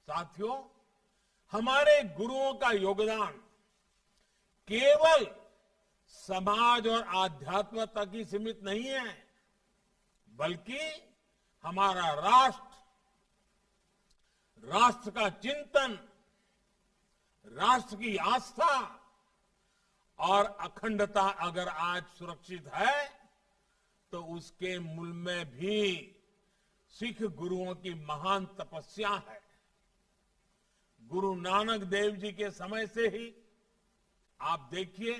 साथियों, हमारे गुरुओं का योगदान केवल समाज और आध्यात्म तक ही सीमित नहीं है, बल्कि हमारा राष्ट्र का चिंतन, राष्ट्र की आस्था और अखंडता अगर आज सुरक्षित है तो उसके मूल में भी सिख गुरुओं की महान तपस्या है। गुरु नानक देव जी के समय से ही आप देखिए,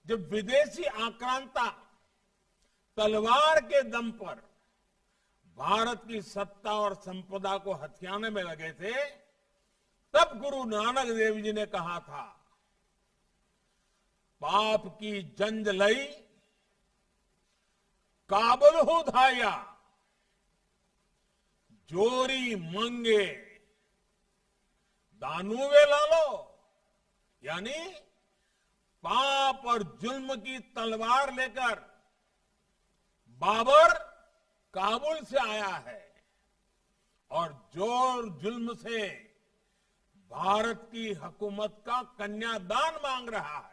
जब विदेशी आक्रांता तलवार के दम पर भारत की सत्ता और संपदा को हथियाने में लगे थे, तब गुरु नानक देव जी ने कहा था, पाप की जंज लई काबुल हो धाया, जोरी मंगे दानुवे लालो। यानी पाप और जुल्म की तलवार लेकर बाबर काबुल से आया है और जोर जुल्म से भारत की हुकूमत का कन्यादान मांग रहा है।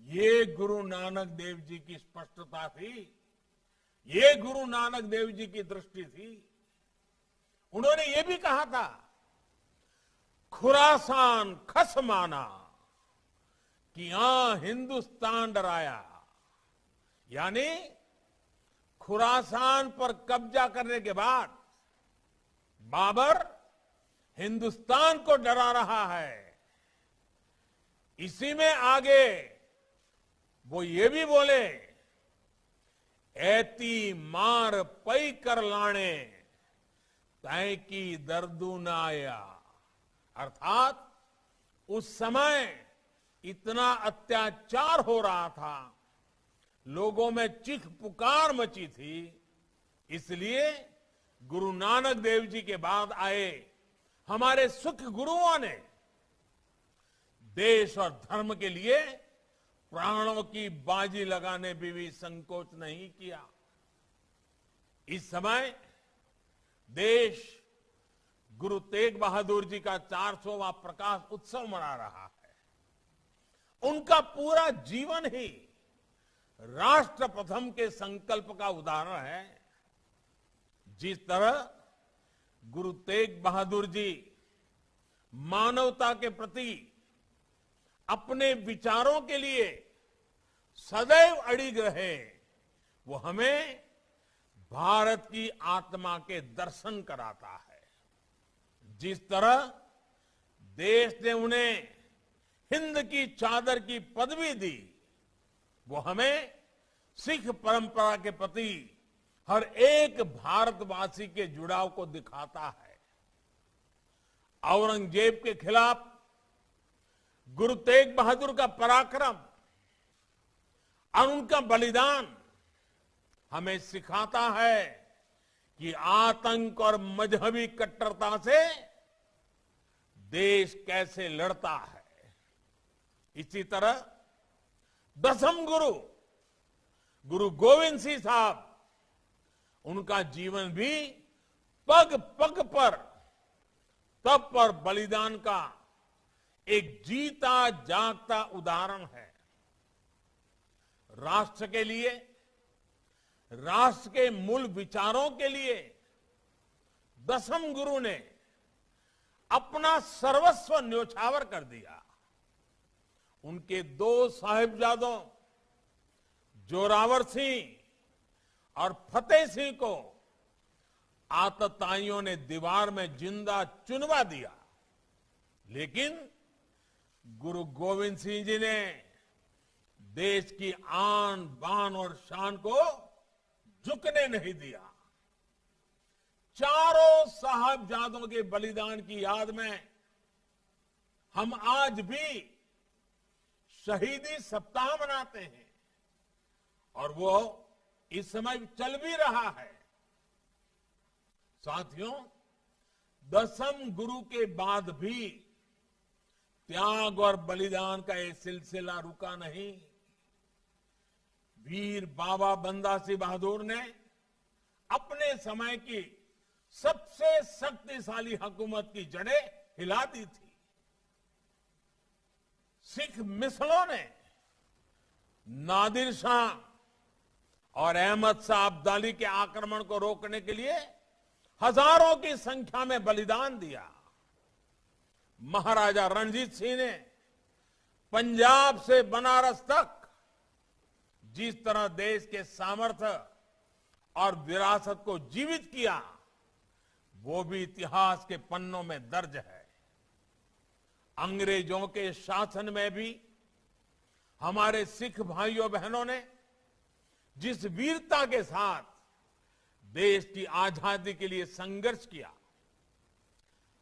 ये गुरु नानक देव जी की स्पष्टता थी, ये गुरु नानक देव जी की दृष्टि थी। उन्होंने ये भी कहा था, खुरासान खस माना कि यहां हिंदुस्तान डराया। यानी खुरासान पर कब्जा करने के बाद बाबर हिंदुस्तान को डरा रहा है। इसी में आगे वो ये भी बोले, ऐती मार पई कर लाने तय की दर्दू न आया। अर्थात उस समय इतना अत्याचार हो रहा था, लोगों में चीख पुकार मची थी, इसलिए गुरु नानक देव जी के बाद आए हमारे सिख गुरुओं ने देश और धर्म के लिए प्राणों की बाजी लगाने में भी संकोच नहीं किया। इस समय देश गुरु तेग बहादुर जी का 400वां प्रकाश उत्सव मना रहा है। उनका पूरा जीवन ही राष्ट्र प्रथम के संकल्प का उदाहरण है। जिस तरह गुरु तेग बहादुर जी मानवता के प्रति अपने विचारों के लिए सदैव अड़िग रहे, वो हमें भारत की आत्मा के दर्शन कराता है। जिस तरह देश ने उन्हें हिंद की चादर की पदवी दी, वो हमें सिख परंपरा के प्रति हर एक भारतवासी के जुड़ाव को दिखाता है। औरंगजेब के खिलाफ गुरु तेग बहादुर का पराक्रम और उनका बलिदान हमें सिखाता है कि आतंक और मजहबी कट्टरता से देश कैसे लड़ता है। इसी तरह दसम गुरु गुरु गोविंद सिंह साहब, उनका जीवन भी पग पग पर तप और बलिदान का एक जीता जागता उदाहरण है। राष्ट्र के लिए, राष्ट्र के मूल विचारों के लिए दसम गुरु ने अपना सर्वस्व न्योछावर कर दिया। उनके 2 साहिबजादों जोरावर सिंह और फतेह सिंह को आतताइयों ने दीवार में जिंदा चुनवा दिया, लेकिन गुरु गोविंद सिंह जी ने देश की आन बान और शान को झुकने नहीं दिया। चारों साहबजादों के बलिदान की याद में हम आज भी शहीदी सप्ताह मनाते हैं और वो इस समय चल भी रहा है। साथियों, दसम गुरु के बाद भी त्याग और बलिदान का ये सिलसिला रुका नहीं। वीर बाबा बंदा सिंह बहादुर ने अपने समय की सबसे शक्तिशाली हुकूमत की जड़ें हिला दी थी। सिख मिसलों ने नादिर शाह और अहमद शाह अब्दाली के आक्रमण को रोकने के लिए हजारों की संख्या में बलिदान दिया। महाराजा रणजीत सिंह ने पंजाब से बनारस तक जिस तरह देश के सामर्थ्य और विरासत को जीवित किया, वो भी इतिहास के पन्नों में दर्ज है। अंग्रेजों के शासन में भी हमारे सिख भाइयों बहनों ने जिस वीरता के साथ देश की आजादी के लिए संघर्ष किया,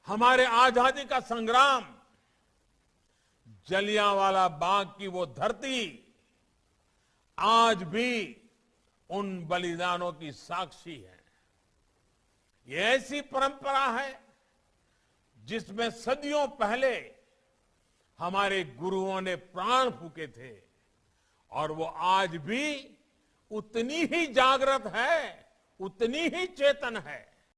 हमारे आजादी का संग्राम, जलियांवाला बाग की वो धरती आज भी उन बलिदानों की साक्षी है। ये ऐसी परंपरा है जिसमें सदियों पहले हमारे गुरुओं ने प्राण फूके थे और वो आज भी उतनी ही जागृत है, उतनी ही चेतन है।